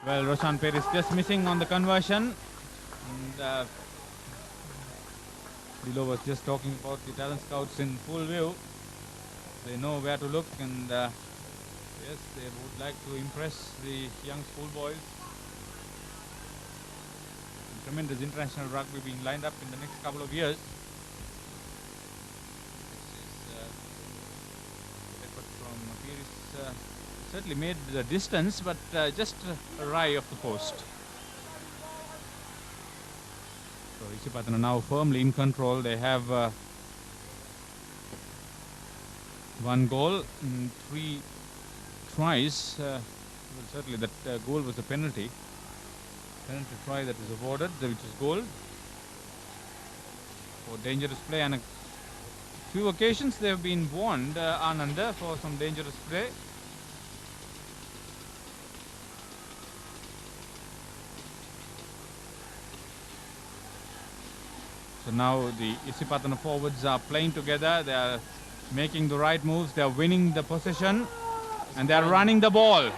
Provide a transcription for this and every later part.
Well, Roshan Perez just missing on the conversion. And Dilo was just talking about the talent scouts in full view. They know where to look, and yes, they would like to impress the young schoolboys. Tremendous international rugby being lined up in the next couple of years. This is effort from Perez. Certainly made the distance, but just awry of the post. So Isipathana now firmly in control. They have one goal, 3 tries. Well, certainly that goal was a penalty. Penalty try that is awarded, which is goal for dangerous play. And a few occasions they have been warned, Ananda, for some dangerous play. So now the Isipathana forwards are playing together. They are making the right moves. They are winning the possession, and they are running the ball.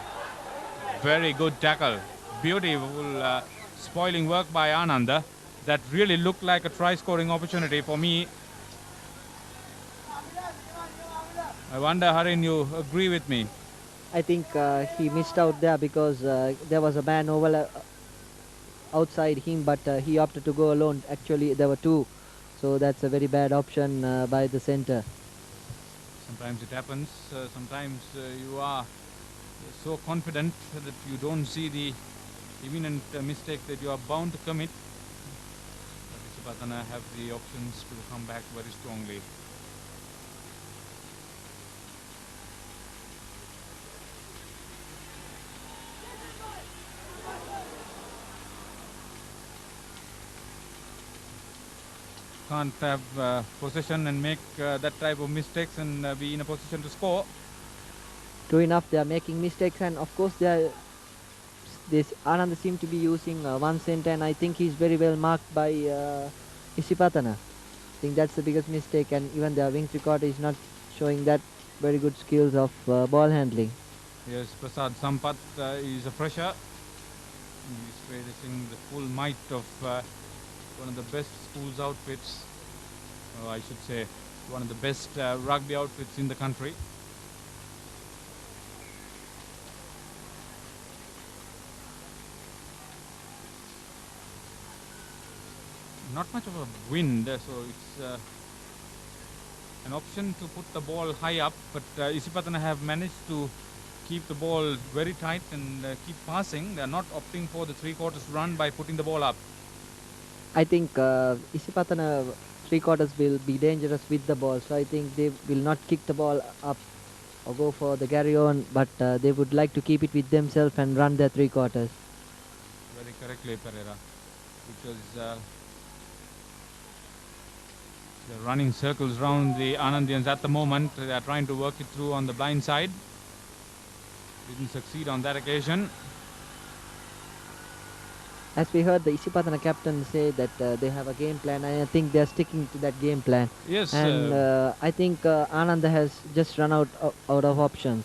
Very good tackle. Beautiful spoiling work by Ananda. That really looked like a try-scoring opportunity for me. I wonder, Harin, you agree with me? I think he missed out there because there was a man outside him, but he opted to go alone. Actually, there were two, so that's a very bad option by the center. Sometimes it happens. Sometimes you are so confident that you don't see the imminent mistake that you are bound to commit. But Isipathana have the options to come back very strongly. Can't have possession and make that type of mistakes and be in a position to score. True enough, they are making mistakes, and of course this Ananda seem to be using one center, and I think he's very well marked by Isipathana. I think that's the biggest mistake, and even their wing record is not showing that very good skills of ball handling. Yes, Prasad Sampath is a fresher. He's facing the full might of one of the best schools outfits, or I should say one of the best rugby outfits in the country. Not much of a wind, so it's an option to put the ball high up, but Isipathana have managed to keep the ball very tight and keep passing. They are not opting for the three-quarters run by putting the ball up. I think Isipathana three-quarters will be dangerous with the ball, so I think they will not kick the ball up or go for the carry on, but they would like to keep it with themselves and run their three-quarters. Very correctly, Pereira, because they're running circles around the Anandians at the moment. They are trying to work it through on the blind side. Didn't succeed on that occasion. As we heard the Isipathana captain say that they have a game plan, and I think they are sticking to that game plan. Yes. And I think Ananda has just run out of options,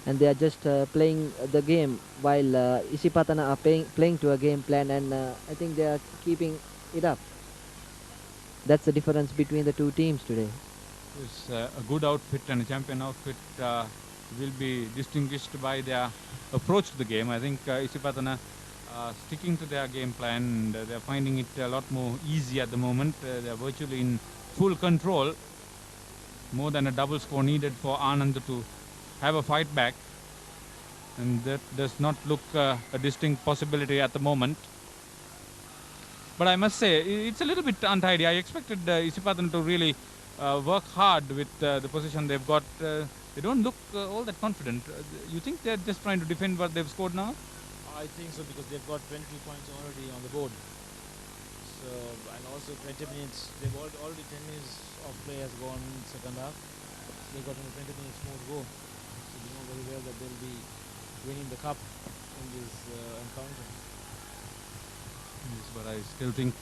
and they are just playing the game while Isipathana are playing to a game plan, and I think they are keeping it up. That's the difference between the two teams today. Yes, a good outfit and a champion outfit will be distinguished by their approach to the game. I think Isipathana sticking to their game plan, and they're finding it a lot more easy at the moment. They're virtually in full control. More than a double score needed for Ananda to have a fight back, and that does not look a distinct possibility at the moment. But I must say, it's a little bit untidy. I expected Isipathana to really work hard with the position they've got. They don't look all that confident. You think they're just trying to defend what they've scored now? I think so, because they've got 20 points already on the board. So, and also 20 minutes, they've already 10 minutes of play has gone in second half. They've got 20 minutes more to go. So they know very well that they'll be winning the cup in this encounter. Yes, but I still think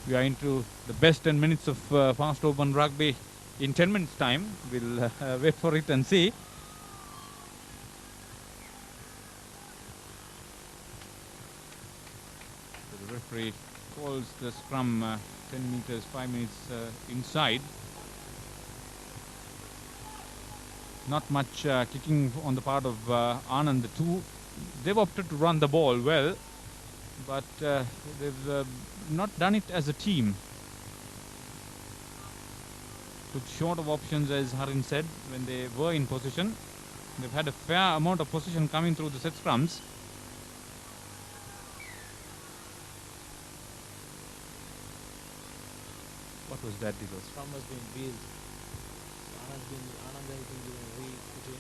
we are into the best 10 minutes of fast open rugby in 10 minutes time. We'll wait for it and see. referee calls the scrum 10 meters, 5 minutes inside. Not much kicking on the part of Ananda too. They've opted to run the ball well, but they've not done it as a team. Took short of options, as Harin said, when they were in position. They've had a fair amount of position coming through the set scrums. What was that, Dilos? Scrum has been wheeled. Ananda has been given a re-put in.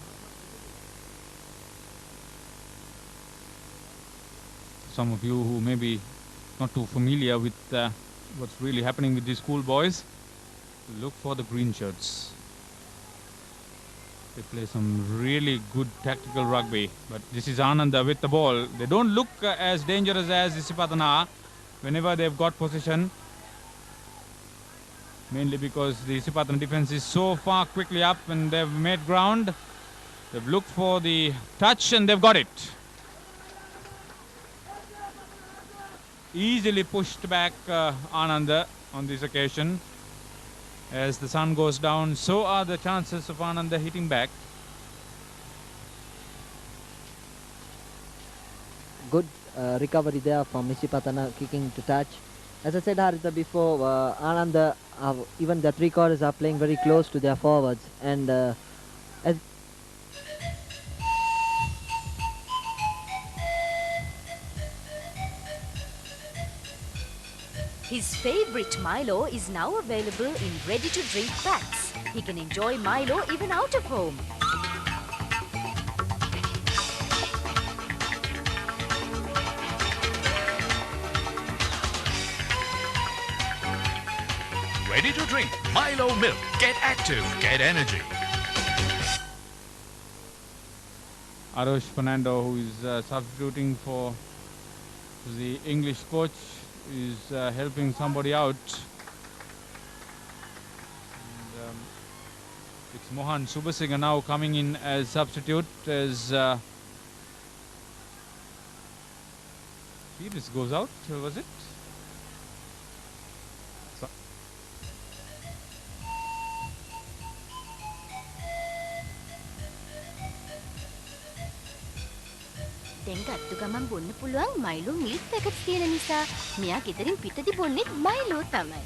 Some of you who may be not too familiar with what's really happening with these schoolboys, look for the green shirts. They play some really good tactical rugby, but this is Ananda with the ball. They don't look as dangerous as Isipathana whenever they've got possession, mainly because the Isipathana defense is so far quickly up and they've made ground. They've looked for the touch and they've got it. Easily pushed back Ananda on this occasion. As the sun goes down, so are the chances of Ananda hitting back. Good recovery there from Isipathana, kicking to touch. As I said, Haritha, before, Ananda, even the three quarters are playing very close to their forwards, and as His favorite Milo is now available in ready-to-drink packs. He can enjoy Milo even out of home. Ready to drink Milo milk. Get active, get energy. Arosh Fernando, who is substituting for the English coach, is helping somebody out. And, it's Mohan Subasinghe now coming in as substitute as this goes out, was it? දැන් ගත්තු ගමන් බොන්න පුළුවන් Milo milk packets තියෙන නිසා මෙයා ගෙදරින් පිටදී බොන්නෙත් Milo තමයි.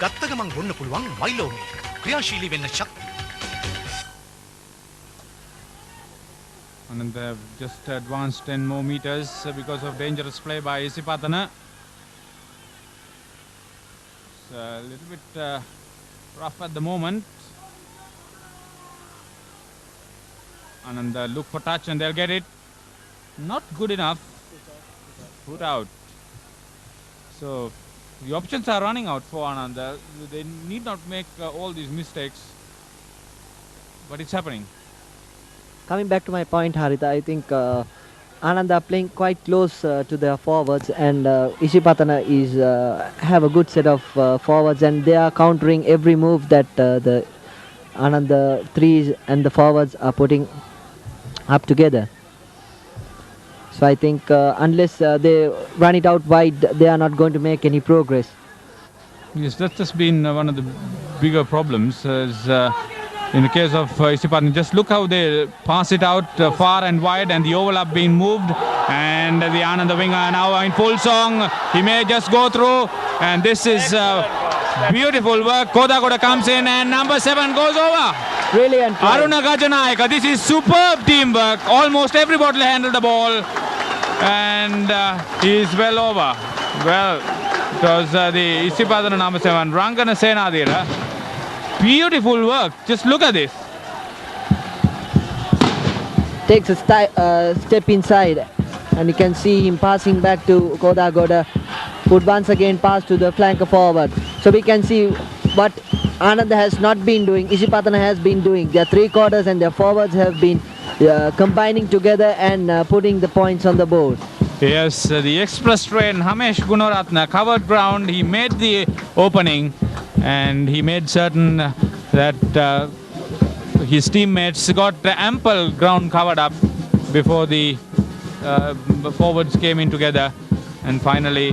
ගත්ත ගමන් බොන්න පුළුවන් Milo milk. ක්‍රියාශීලී වෙන්න ශක්තිය. And they've just advanced 10 more meters because of dangerous play by Isipathana. It's a little bit rough at the moment. And look for touch and they'll get it. Not good enough. Put out. So the options are running out for Ananda. They need not make all these mistakes. But it's happening. coming back to my point, Haritha, I think Ananda are playing quite close to their forwards, and Isipathana is have a good set of forwards, and they are countering every move that the Ananda threes and the forwards are putting up together. So I think unless they run it out wide, they are not going to make any progress. Yes, that's just been one of the bigger problems. In the case of Isipathana, just look how they pass it out far and wide, and the overlap being moved, and the Ananda winger now in full song. He may just go through, and this is beautiful work. Kodakoda comes in, and number 7 goes over. Brilliant play. Aruna Gajanayaka, this is superb teamwork. Almost everybody handled the ball, and he is well over. Well, it was the Isipathana number 7, Rangana Senadira. Beautiful work. Just look at this. Takes a step inside, and you can see him passing back to Kodagoda. Would once again pass to the flanker forward. So we can see what Ananda has not been doing, Isipathana has been doing. Their three quarters and their forwards have been combining together and putting the points on the board. Yes, the express train, Hamesh Gunaratna, covered ground. He made the opening, and he made certain that his teammates got ample ground covered up before the forwards came in together, and finally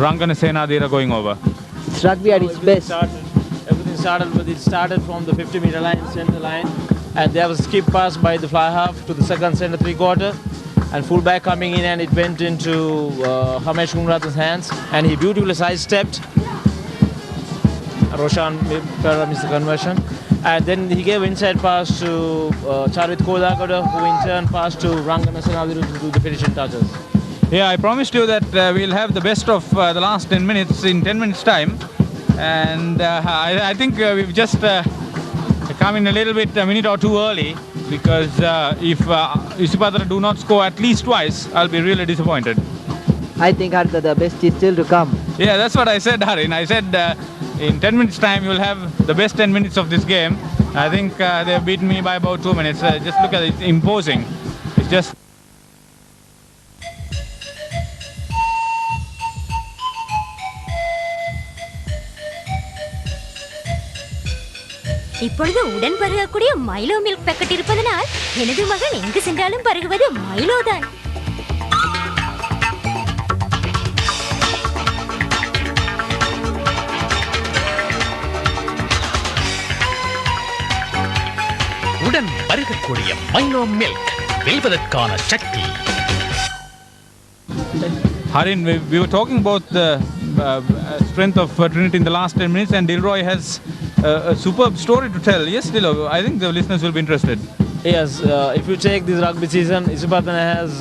Rangana Senadira going over. It's rugby at its best. Everything started from the 50-meter line, center line, and there was a skip pass by the fly half to the second center three-quarter, and fullback coming in, and it went into Hamesh Gunrathan's hands, and he beautifully sidestepped. Roshan missed the conversion, and then he gave inside pass to Charit Kodakada, who in turn passed to Rangana Senadira to do the finishing touches. Yeah, I promised you that we'll have the best of the last 10 minutes in 10 minutes time, and I think we've just come in a little bit, a minute or two early, because if Isipathana do not score at least twice, I'll be really disappointed. I think Haritha, the best is still to come. Yeah, that's what I said, Harin. I said in 10 minutes time you'll have the best 10 minutes of this game. I think they've beaten me by about 2 minutes. Just look at it, it's imposing. It's just... இப்பொழுது உடன் பருகக்கூடிய Milo milk packet இருப்பதனால் எனது மகன் எங்கு சென்றாலும் பருகுவது Milo தான். உடன் பருகக்கூடிய மைலோ மில்க் வெல்வதற்கான சக்தி. Harin, we were talking about the strength of Trinity in the last 10 minutes, and Dilroy has a superb story to tell. Yes, Dilo, I think the listeners will be interested. Yes, if you take this rugby season, Isipathana has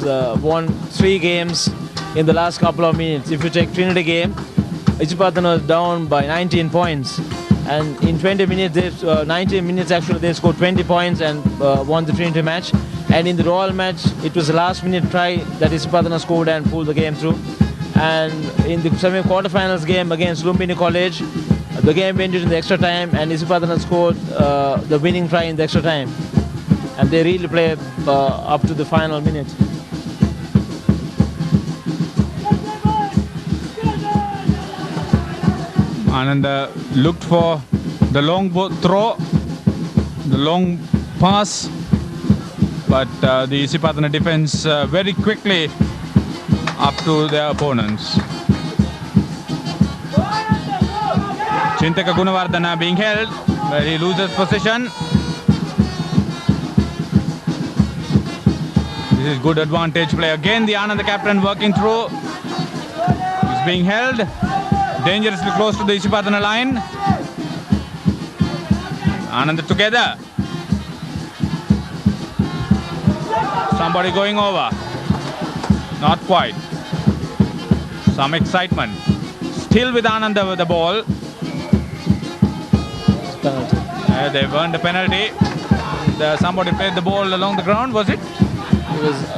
won 3 games in the last couple of minutes. If you take Trinity game, Isipathana was down by 19 points. And in 20 minutes, 19 minutes actually, they scored 20 points and won the Trinity match. And in the Royal match, it was the last minute try that Isipathana scored and pulled the game through. And in the semi-quarterfinals game against Lumbini College, the game went into the extra time, and Isipathana scored the winning try in the extra time. And they really played up to the final minute. Ananda looked for the long throw, the long pass, but the Isipathana defense very quickly up to their opponents. Chintaka Gunawardana being held, but he loses possession. This is good advantage play. Again, the Ananda captain working through. He's being held. Dangerously close to the Isipathana line. Ananda together. Somebody going over. Not quite. Some excitement. Still with Ananda with the ball. Penalty. They've earned a penalty. Somebody played the ball along the ground, was it?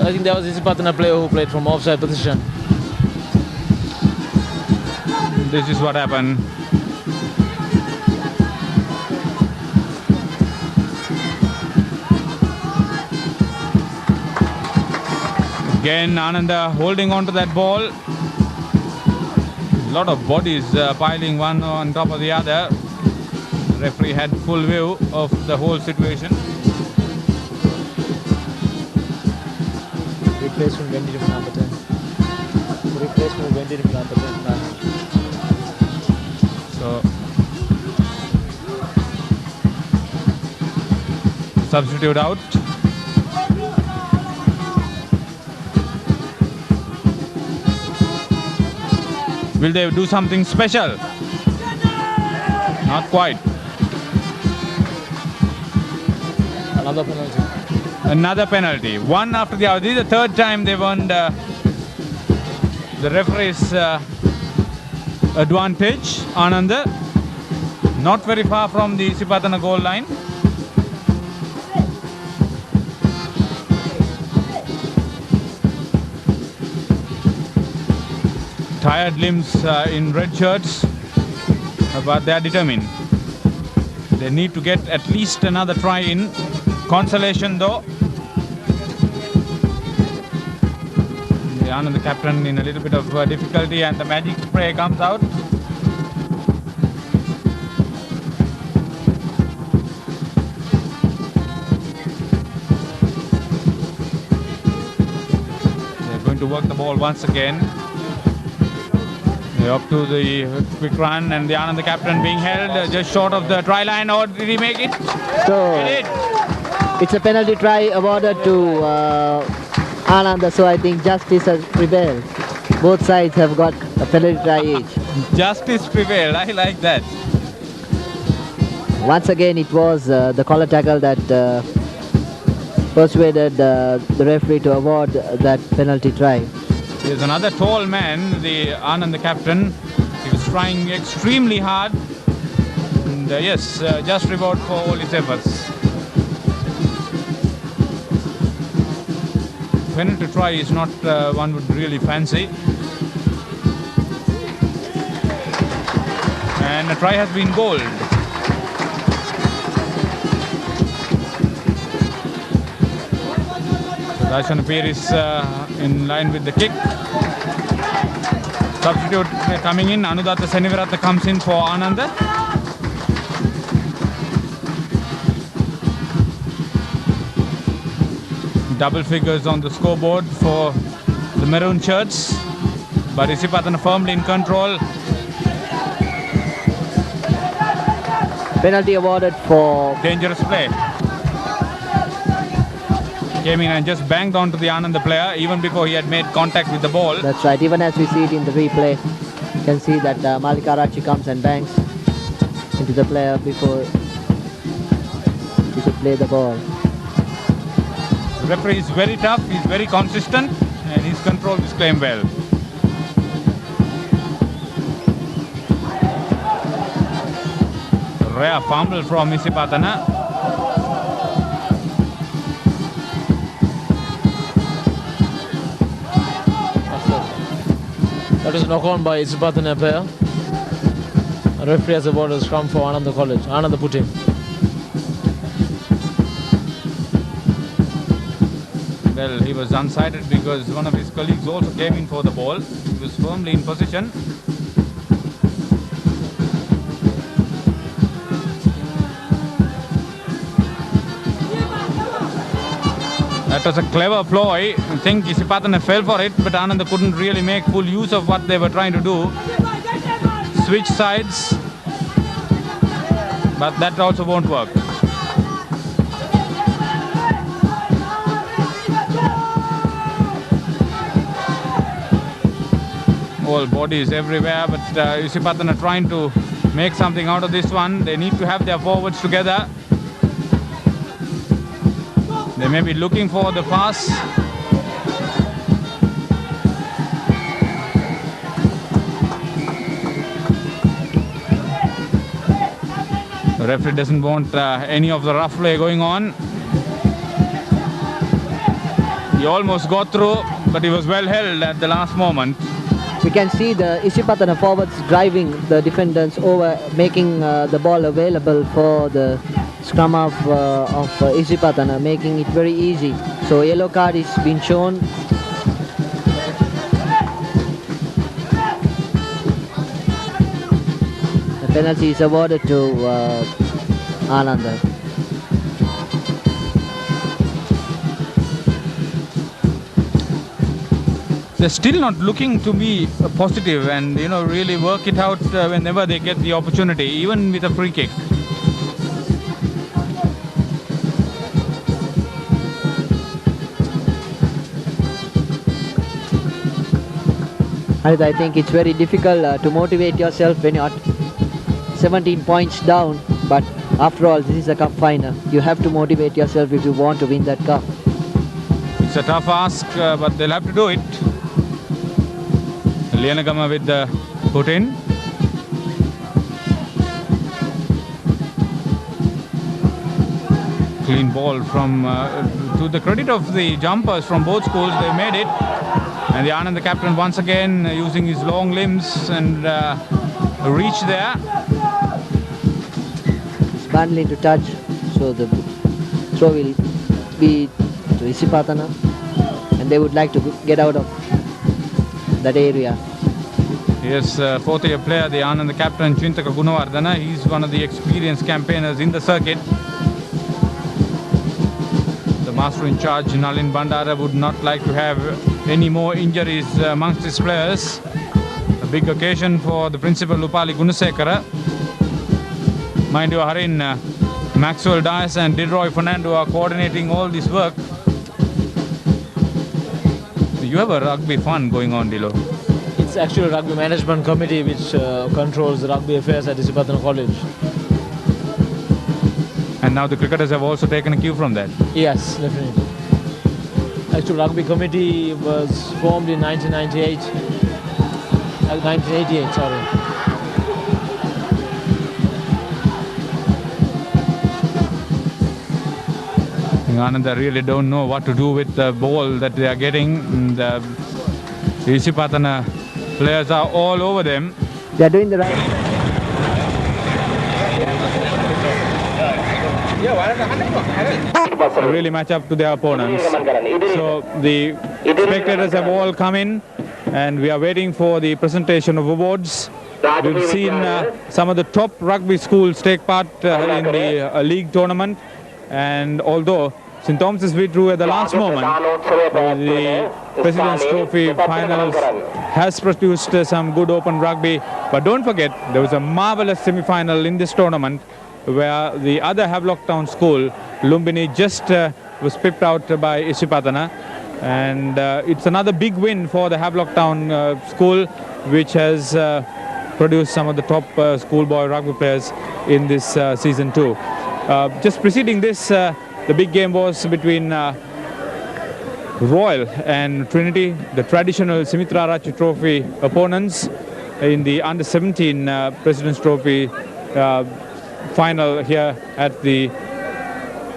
I think that was Isipathana player who played from offside position. This is what happened. Again, Ananda holding on to that ball. A lot of bodies piling one on top of the other. The referee had full view of the whole situation. Replacement went into number 10. Replacement went into number 10. So, substitute out. Will they do something special? Not quite. Another penalty. Another penalty. One after the other. This is the third time they've earned the referee's advantage. Ananda, not very far from the Isipathana goal line. Tired limbs in red shirts, but they are determined. They need to get at least another try in. Consolation though. The Ananda captain in a little bit of difficulty, and the magic spray comes out. to work the ball once again. They're up to the quick run, and the Ananda captain being held just short of the try line. Or did he make it? So He did. it's a penalty try awarded to Ananda, so I think justice has prevailed. Both sides have got a penalty try each. Justice prevailed. I like that. Once again, it was the collar tackle that persuaded the referee to award that penalty try. There's another tall man, the Ananda captain. He was trying extremely hard. And yes, just reward for all his efforts. Penalty try is not one would really fancy. And the try has been goaled. Dashanapir is in line with the kick. Substitute coming in. Anudatta Seniviratha comes in for Ananda. Double figures on the scoreboard for the maroon shirts. But Isipathana firmly in control. Penalty awarded for Dangerous play. Came in and just banged onto the Ananda player even before he had made contact with the ball. That's right. Even as we see it in the replay, you can see that Malikarachi comes and bangs into the player before he could play the ball. The referee is very tough, he's very consistent, and he's controlled this claim well. Rare fumble from Isipathana. That is a knock on by Isipathana player. A referee has awarded a scrum for Ananda College. Ananda put him. Well, he was unsighted because one of his colleagues also came in for the ball. He was firmly in position. That was a clever ploy. I think Isipathana fell for it, but Ananda couldn't really make full use of what they were trying to do. Switch sides, but that also won't work. All bodies everywhere, but Isipathana trying to make something out of this one. They need to have their forwards together. They may be looking for the pass. The referee doesn't want any of the rough play going on. He almost got through, but he was well held at the last moment. We can see the Isipathana forwards driving the defenders over, making the ball available for the scrum of Isipathana, making it very easy. So yellow card is been shown. The penalty is awarded to Ananda. They're still not looking to be positive and really work it out whenever they get the opportunity, even with a free kick. I think it's very difficult to motivate yourself when you're 17 points down, but after all, this is a cup final. You have to motivate yourself if you want to win that cup. It's a tough ask, but they'll have to do it. Lianagama with the put in. Clean ball from, to the credit of the jumpers from both schools, they made it. And the Ananda captain once again using his long limbs and reach there. It's badly to touch, so the throw will be to Isipathana, and they would like to get out of that area. Yes, fourth year player, the Ananda captain Chintaka Gunawardana. He's one of the experienced campaigners in the circuit. The master in charge, Nalin Bandara, would not like to have any more injuries amongst his players. A big occasion for the principal Lupali Gunasekara. Mind you, Harin, Maxwell Dias and Dilroy Fernando are coordinating all this work. You have a rugby fund going on, Dilo. It's actually a rugby management committee which controls the rugby affairs at Isipathana College. And now the cricketers have also taken a cue from that. Yes, definitely. Actually, rugby committee was formed in 1988, sorry. Ananda really don't know what to do with the ball that they are getting. The Isipathana players are all over them. They're doing the right. They really match up to their opponents. So the spectators have all come in and we are waiting for the presentation of awards. We've seen some of the top rugby schools take part in the league tournament, and although St. Thomas's withdrew at the last moment, the President's Trophy finals has produced some good open rugby. But don't forget, there was a marvellous semi-final in this tournament where the other Havelock Town school, Lumbini, just was pipped out by Isipathana. And it's another big win for the Havelock Town school, which has produced some of the top schoolboy rugby players in this season too. Just preceding this, the big game was between Royal and Trinity, the traditional Simitra Rachi Trophy opponents in the under-17 President's Trophy final here at the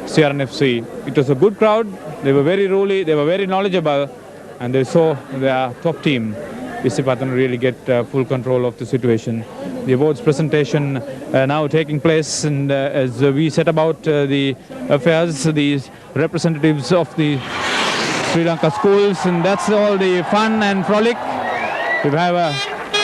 CRNFC. It was a good crowd. They were very ruly, they were very knowledgeable, and they saw their top team, Isipathana, really get full control of the situation. The awards presentation now taking place, and as we set about the affairs, the representatives of the Sri Lanka schools, and that's all the fun and frolic. We have a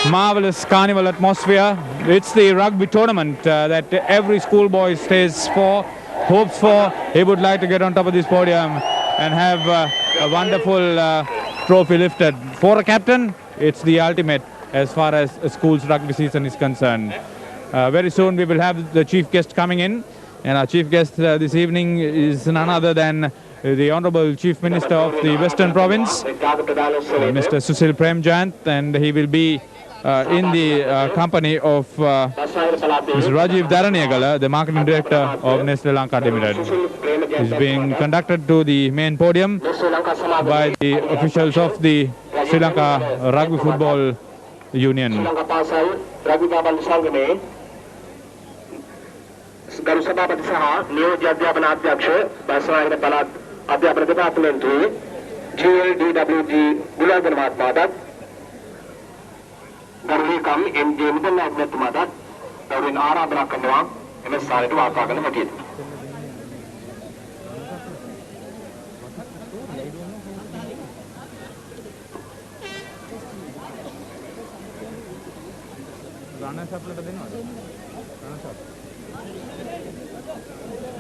marvelous carnival atmosphere. It's the rugby tournament that every schoolboy stays for, hopes for. He would like to get on top of this podium and have a wonderful trophy lifted. For a captain, it's the ultimate as far as a school's rugby season is concerned. Very soon we will have the chief guest coming in, and our chief guest this evening is none other than the Honourable Chief Minister of the Western Province, Mr. Susil Premjant, and he will be in the company of Mr. Rajiv Dharaniyagala, the Marketing Director of Nestle Lanka Limited. He's being conducted to the main podium by the officials of the Sri Lanka Rugby Football Union. ගරු සභාපති සහ නියෝජ්‍ය අධ්‍යාපන අධ්‍යක්ෂ බස්නායක පළාත් අධ්‍යාපන දෙපාර්තමේන්තුවේ GLDWG බුලගන මහත්මයාට ගරුලේකම් MJ මුදල්නායක මහත්මයාට ගෞරවයෙන් ආරාධනා කරනවා එම ස්ථානයට වාර්තා කරන හැටියට.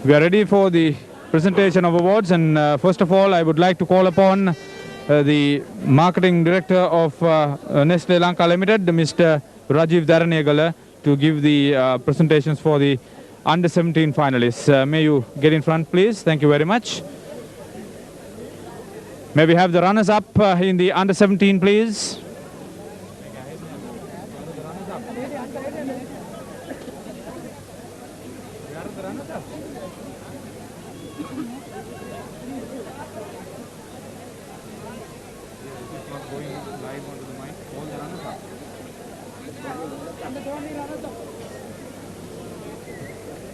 We are ready for the presentation of awards, and first of all I would like to call upon the Marketing Director of Nestle Lanka Limited, Mr. Rajiv Dharaniyagala, to give the presentations for the under-17 finalists. May you get in front, please? Thank you very much. May we have the runners-up in the under-17, please?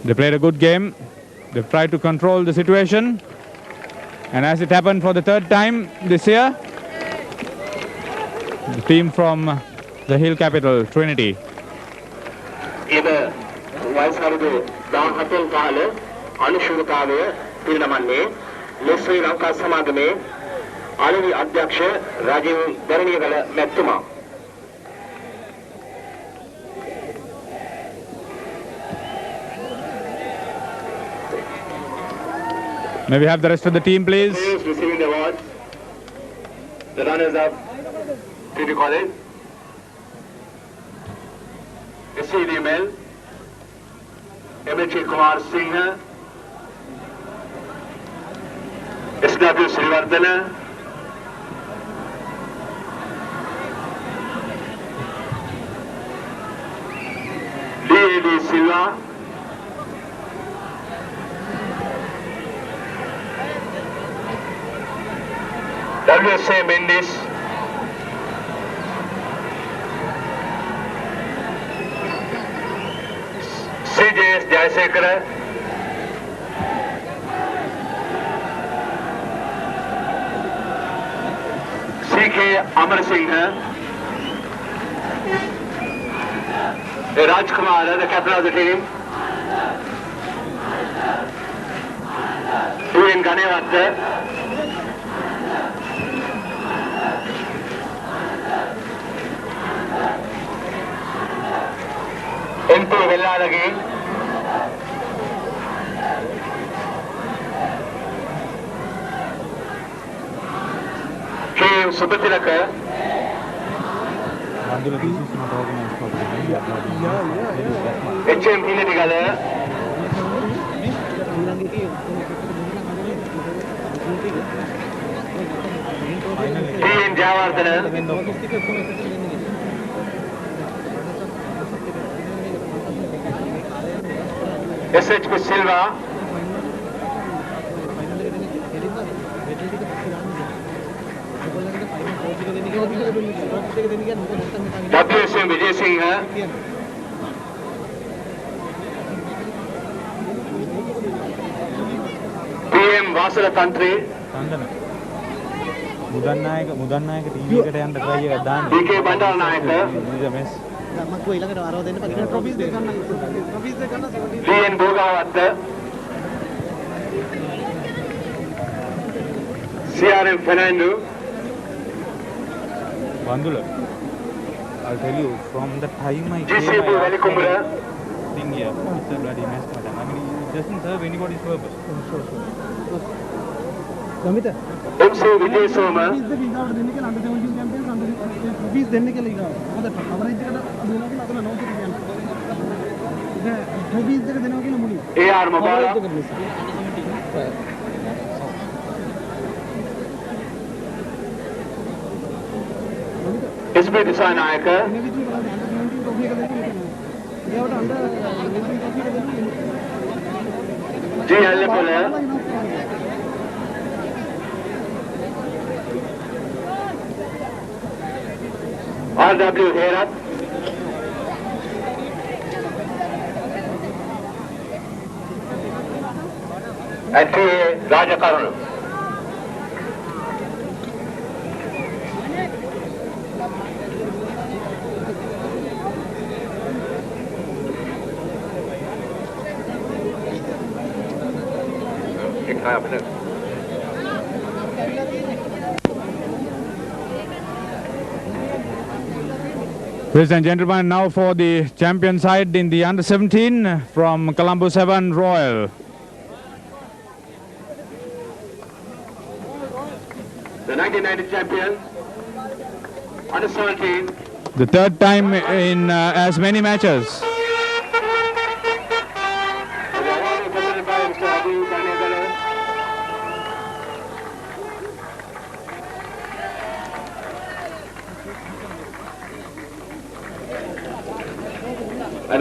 They played a good game. They've tried to control the situation. And as it happened for the third time this year, the team from the hill capital, Trinity. May we have the rest of the team, please? Receiving the award. The runners up, City College. SCDML, MH Kumar Singh, SW Srivardhana, DAD Silva, WSA Mendes, CJS Jayasekara, CK Amar Singh, Rajkumar, the captain of the team, UN Ganevath, MP Velladagi, K. Subathilaka, HM Hilatigala, TN Javardhana, SHP Silva, WSM Vijay Singh, PM Vasala Tantri, Mudannayake TV එකට යන්න try එකක් දාන්න. DK Bandal Nayak, මක්කෝ ඊළඟට ආරව දෙන්න පරිගණ ට්‍රොෆිස් දෙක ගන්න. ට්‍රොෆිස් දෙක ගන්න 70. DN Bogawat, CRM Fernando, Bandula. I'll tell you from the time I came GCB Velikumbura, thing here, it's a bloody mess, madam. I mean, it doesn't serve anybody's purpose. ගමිත MC Vijay Soma, ට්‍රොෆිස් දෙක ඊගාවට දෙන්න කියලා අnder 17 Champions අnder ට්‍රොෆිස් දෙන්න කියලා ඊගාවට. මොකද coverage එකට දුන්නා කියලා අතන නෝ කිව්වා කියන්නේ. දැන් ට්‍රොෆිස් දෙක දෙනවා කියලා මුලින්. AR Mobala, SP Disanayaka, G. Allepula, RW Herat, and TA Rajakaruna. Ladies and gentlemen, now for the champion side in the under 17 from Colombo 7 Royal. The 1990 champion, under 17. The third time in as many matches. The award is presented by Mr. Abu Kanegala.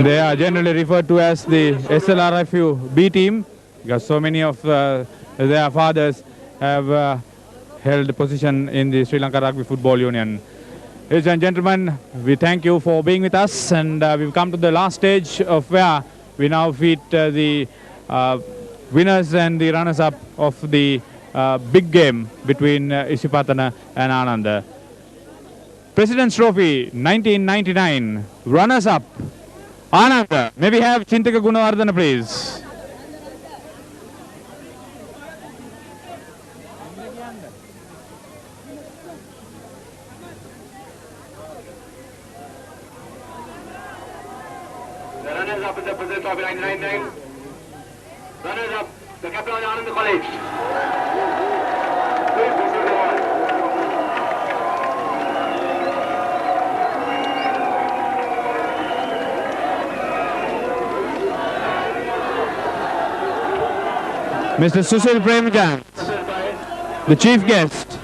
They are generally referred to as the SLRFU B team because so many of their fathers have held position in the Sri Lanka Rugby Football Union. Ladies and gentlemen, we thank you for being with us, and we've come to the last stage of where we now feed the winners and the runners-up of the big game between Isipathana and Ananda. President's Trophy 1999, runners-up Ananda. May we have Chintaka Gunawardhana, please. The runners-up in the President's Trophy 1999. Runners-up, the captain of the Ananda College. Please receive the award. Mr. Sushil Premchand, the chief guest.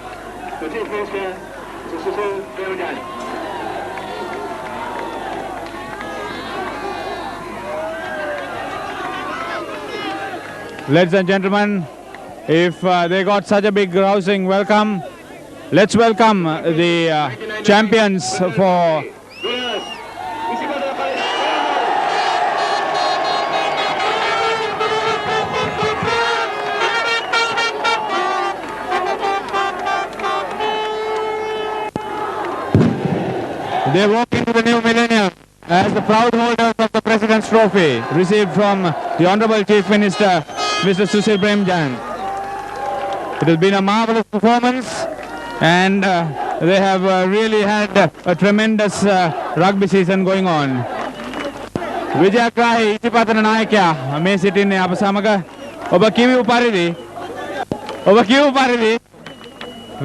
The chief minister, Mr. Sushil Premchand. Ladies and gentlemen, if they got such a big rousing welcome, let's welcome the champions for they walk into the new millennium as the proud holders of the President's Trophy received from the Honorable Chief Minister, Mr. Sushil Premchand. It has been a marvelous performance and they have really had a tremendous rugby season going on. Vijayagrahi Isipathana Nayakya මේ සිටින්නේ අප සමග ඔබ කියවූ පරිදි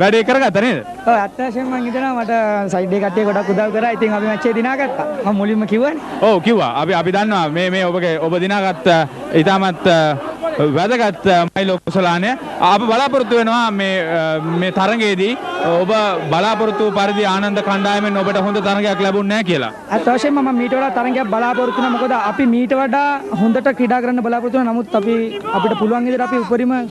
වැඩේ කරගත්තා නේද? ඔව් අත්‍යවශ්‍යයෙන් මම හිතනවා මට සයිඩ් එකේ කට්ටිය ගොඩක් උදව් කරා. ඉතින් අපි මැච් එක දිනාගත්තා. මම මුලින්ම කිව්වනේ. ඔව් කිව්වා. අපි දන්නවා මේ ඔබ දිනාගත් ඉතාමත් වැදගත් මයිලෝ කුසලානය. අප බලාපොරොත්තු වෙනවා මේ තරඟයේදී ඔබ බලාපොරොත්තු පරිදි ආනන්ද කණ්ඩායමෙන් ඔබට හොඳ තරඟයක් ලැබුණ නැහැ කියලා. අත්‍යවශ්‍යයෙන්ම මම මීට වඩා තරඟයක් බලාපොරොත්තු වෙනවා. මොකද අපි මීට වඩා හොඳට ක්‍රීඩා කරන්න බලාපොරොත්තු වෙනවා. නමුත් අපිට පුළුවන් විදිහට අපි උපරිම